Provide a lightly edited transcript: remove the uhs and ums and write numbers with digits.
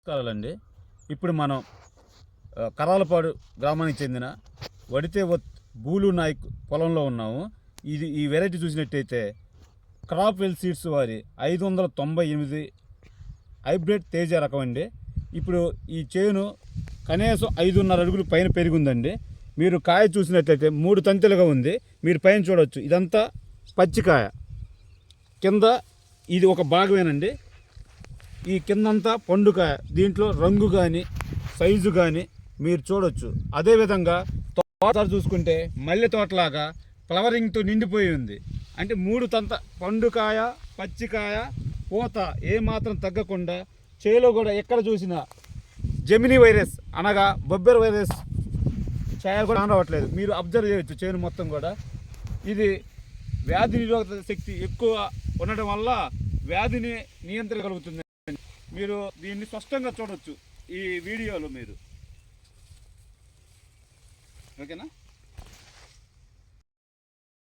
నమస్కారాలండి. ఇప్పుడు మనం కరాలపాడు గ్రామానికి చెందిన వడితే బూలు నాయక్ పొలంలో ఉన్నాము. ఈ వెరైటీ చూసినట్టయితే క్రాప్ వెల్ సీడ్స్ వారి 598 హైబ్రిడ్ తేజ రకం అండి. ఇప్పుడు ఈ చేను కనీసం 5.5 అడుగులు పైన పెరిగిందండి. మీరు కాయ చూసినట్లయితే 3 తంతెలుగా ఉంది. మీరు పైన చూడవచ్చు, ఇదంతా పచ్చికాయ. కింద ఇది ఒక భాగమేనండి. ఈ కిందంతా పండుకాయ. దీంట్లో రంగు కానీ సైజు కానీ మీరు చూడొచ్చు. అదేవిధంగా తోట చూసుకుంటే మల్లె తోటలాగా ఫ్లవరింగ్తో నిండిపోయి ఉంది. అంటే 3 తంత పండుకాయ, పచ్చికాయ, పూత ఏమాత్రం తగ్గకుండా చేలో కూడా ఎక్కడ చూసినా జెమినీ వైరస్ అనగా బొబ్బెర వైరస్ ఛాయ కూడా రావట్లేదు. మీరు అబ్జర్వ్ చేయొచ్చు చేను మొత్తం కూడా. ఇది వ్యాధి నిరోధక శక్తి ఎక్కువ ఉండడం వల్ల వ్యాధిని నియంత్రించగలుగుతుంది. మీరు దీన్ని స్పష్టంగా చూడొచ్చు ఈ వీడియోలో మీరు. ఓకేనా?